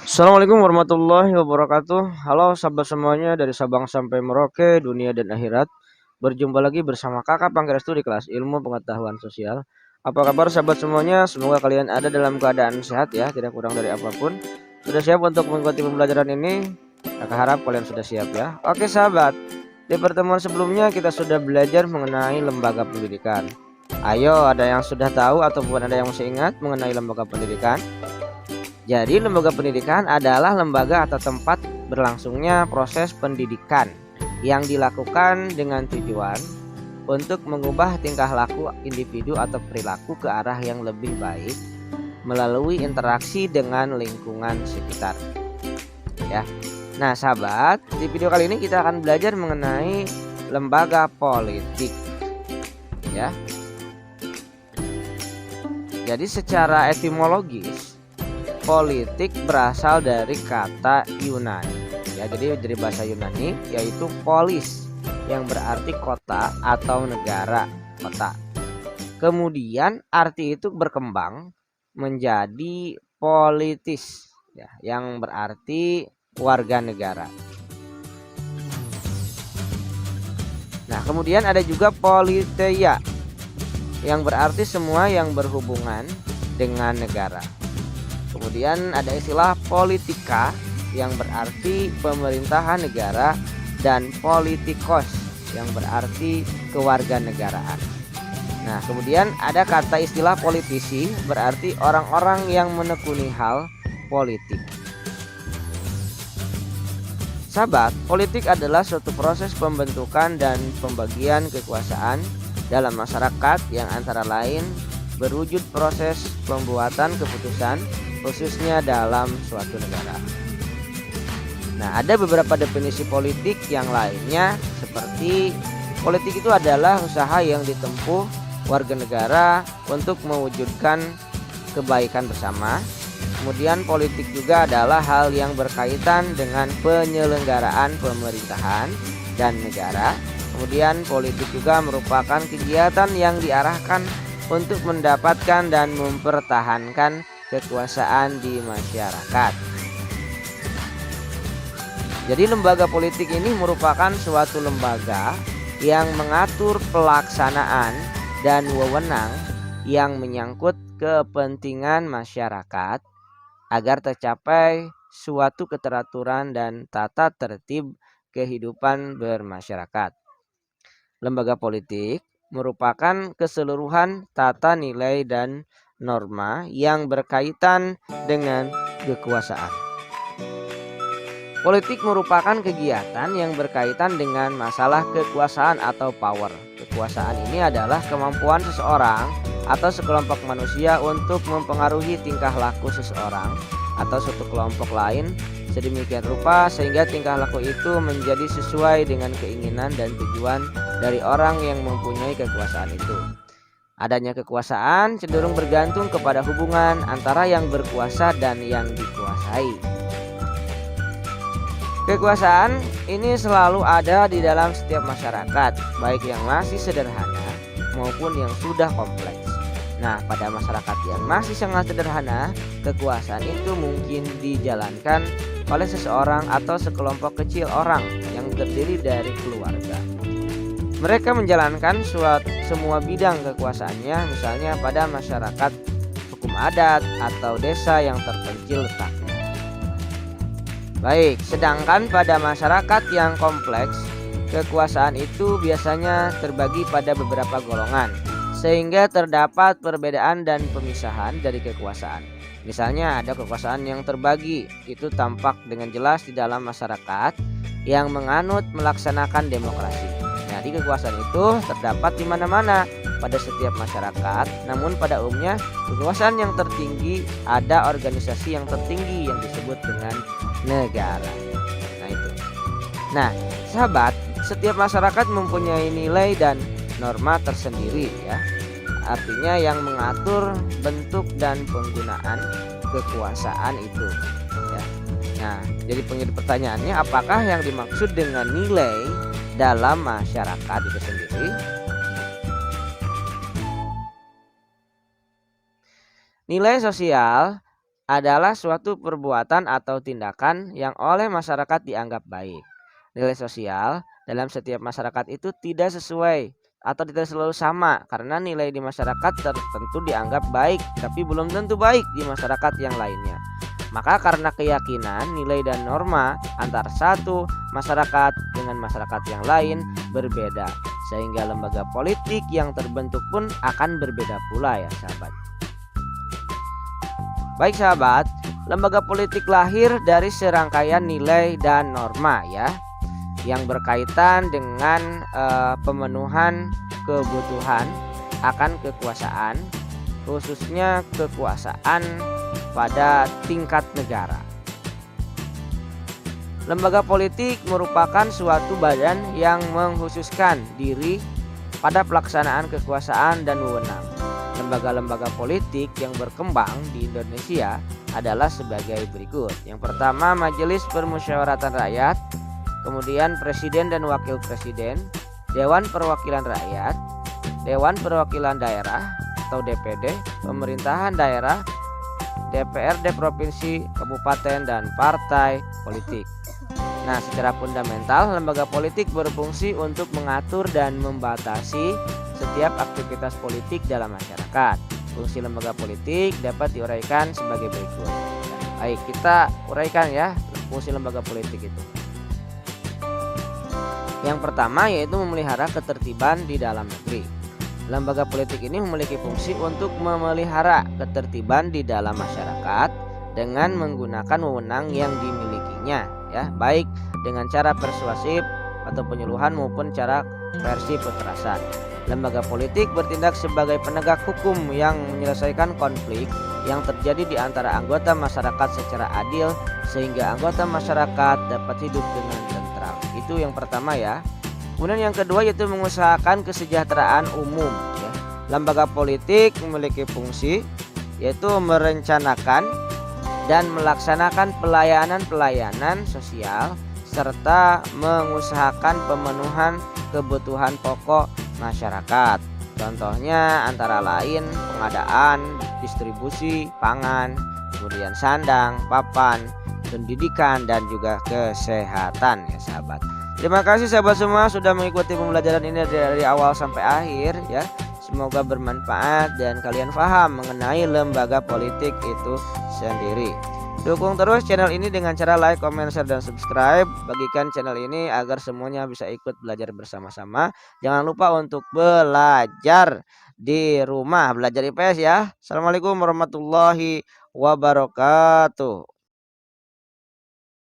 Assalamualaikum warahmatullahi wabarakatuh. Halo sahabat semuanya dari Sabang sampai Merauke, dunia dan akhirat. Berjumpa lagi bersama Kakak Pangrestu di kelas Ilmu Pengetahuan Sosial. Apa kabar sahabat semuanya? Semoga kalian ada dalam keadaan sehat ya, tidak kurang dari apapun. Sudah siap untuk mengikuti pembelajaran ini? Kakak harap kalian sudah siap ya. Oke sahabat, di pertemuan sebelumnya kita sudah belajar mengenai lembaga pendidikan. Ayo, ada yang sudah tahu ataupun ada yang masih ingat mengenai lembaga pendidikan? Jadi, lembaga pendidikan adalah lembaga atau tempat berlangsungnya proses pendidikan yang dilakukan dengan tujuan untuk mengubah tingkah laku individu atau perilaku ke arah yang lebih baik melalui interaksi dengan lingkungan sekitar. Ya. Nah, sahabat, di video kali ini kita akan belajar mengenai lembaga politik. Ya. Jadi, secara etimologis politik berasal dari kata Yunani. Ya, jadi dari bahasa Yunani yaitu polis yang berarti kota atau negara, kota. Kemudian arti itu berkembang menjadi politis ya, yang berarti warga negara. Nah, kemudian ada juga politeia yang berarti semua yang berhubungan dengan negara. Kemudian ada istilah politika yang berarti pemerintahan negara dan politikos yang berarti kewarganegaraan. Nah, kemudian ada kata istilah politisi berarti orang-orang yang menekuni hal politik. Sahabat, politik adalah suatu proses pembentukan dan pembagian kekuasaan dalam masyarakat yang antara lain berwujud proses pembuatan keputusan khususnya dalam suatu negara. Nah, ada beberapa definisi politik yang lainnya seperti politik itu adalah usaha yang ditempuh warga negara untuk mewujudkan kebaikan bersama. Kemudian politik juga adalah hal yang berkaitan dengan penyelenggaraan pemerintahan dan negara. Kemudian politik juga merupakan kegiatan yang diarahkan untuk mendapatkan dan mempertahankan kekuasaan di masyarakat. Jadi lembaga politik ini merupakan suatu lembaga yang mengatur pelaksanaan dan wewenang yang menyangkut kepentingan masyarakat agar tercapai suatu keteraturan dan tata tertib kehidupan bermasyarakat. Lembaga politik merupakan keseluruhan tata nilai dan norma yang berkaitan dengan kekuasaan. Politik merupakan kegiatan yang berkaitan dengan masalah kekuasaan atau power. Kekuasaan ini adalah kemampuan seseorang atau sekelompok manusia untuk mempengaruhi tingkah laku seseorang atau suatu kelompok lain sedemikian rupa sehingga tingkah laku itu menjadi sesuai dengan keinginan dan tujuan dari orang yang mempunyai kekuasaan itu. Adanya kekuasaan cenderung bergantung kepada hubungan antara yang berkuasa dan yang dikuasai. Kekuasaan ini selalu ada di dalam setiap masyarakat, baik yang masih sederhana maupun yang sudah kompleks. Nah, pada masyarakat yang masih sangat sederhana, kekuasaan itu mungkin dijalankan oleh seseorang atau sekelompok kecil orang yang terdiri dari keluarga. Mereka menjalankan semua bidang kekuasaannya, misalnya pada masyarakat hukum adat atau desa yang terpencil letaknya. Baik, sedangkan pada masyarakat yang kompleks, kekuasaan itu biasanya terbagi pada beberapa golongan, sehingga terdapat perbedaan dan pemisahan dari kekuasaan. Misalnya ada kekuasaan yang terbagi, itu tampak dengan jelas di dalam masyarakat yang menganut melaksanakan demokrasi. Jadi kekuasaan itu terdapat di mana-mana pada setiap masyarakat, namun pada umumnya kekuasaan yang tertinggi ada organisasi yang tertinggi yang disebut dengan negara. Nah itu. Nah, sahabat, setiap masyarakat mempunyai nilai dan norma tersendiri ya. Artinya yang mengatur bentuk dan penggunaan kekuasaan itu ya. Nah, jadi pertanyaannya, apakah yang dimaksud dengan nilai dalam masyarakat itu sendiri? Nilai sosial adalah suatu perbuatan atau tindakan yang oleh masyarakat dianggap baik. Nilai sosial dalam setiap masyarakat itu tidak sesuai atau tidak selalu sama karena nilai di masyarakat tertentu dianggap baik tapi belum tentu baik di masyarakat yang lainnya. Maka karena keyakinan, nilai dan norma antar satu masyarakat dengan masyarakat yang lain berbeda, sehingga lembaga politik yang terbentuk pun akan berbeda pula ya sahabat. Baik sahabat, lembaga politik lahir dari serangkaian nilai dan norma ya, yang berkaitan dengan pemenuhan kebutuhan akan kekuasaan, khususnya kekuasaan pada tingkat negara. Lembaga politik merupakan suatu badan yang mengkhususkan diri pada pelaksanaan kekuasaan dan wewenang. Lembaga-lembaga politik yang berkembang di Indonesia adalah sebagai berikut. Yang pertama, Majelis Permusyawaratan Rakyat, kemudian Presiden dan Wakil Presiden, Dewan Perwakilan Rakyat, Dewan Perwakilan Daerah atau DPD, Pemerintahan Daerah, DPRD Provinsi, Kabupaten, dan partai politik. Nah, secara fundamental, lembaga politik berfungsi untuk mengatur dan membatasi setiap aktivitas politik dalam masyarakat. Fungsi lembaga politik dapat diuraikan sebagai berikut. Baik, kita uraikan ya fungsi lembaga politik itu. Yang pertama yaitu memelihara ketertiban di dalam negeri. Lembaga politik ini memiliki fungsi untuk memelihara ketertiban di dalam masyarakat dengan menggunakan wewenang yang dimilikinya ya, baik dengan cara persuasif atau penyuluhan maupun cara versi kekerasan. Lembaga politik bertindak sebagai penegak hukum yang menyelesaikan konflik yang terjadi di antara anggota masyarakat secara adil sehingga anggota masyarakat dapat hidup dengan tentram. Itu yang pertama ya. Kemudian yang kedua yaitu mengusahakan kesejahteraan umum ya. Lembaga politik memiliki fungsi yaitu merencanakan dan melaksanakan pelayanan-pelayanan sosial serta mengusahakan pemenuhan kebutuhan pokok masyarakat. Contohnya antara lain pengadaan, distribusi pangan, kemudian sandang, papan, pendidikan, dan juga kesehatan ya sahabat. Terima kasih sahabat semua sudah mengikuti pembelajaran ini dari awal sampai akhir ya. Semoga bermanfaat dan kalian paham mengenai lembaga politik itu sendiri. Dukung terus channel ini dengan cara like, comment, share, dan subscribe. Bagikan channel ini agar semuanya bisa ikut belajar bersama-sama. Jangan lupa untuk belajar di rumah, belajar IPS ya. Assalamualaikum warahmatullahi wabarakatuh.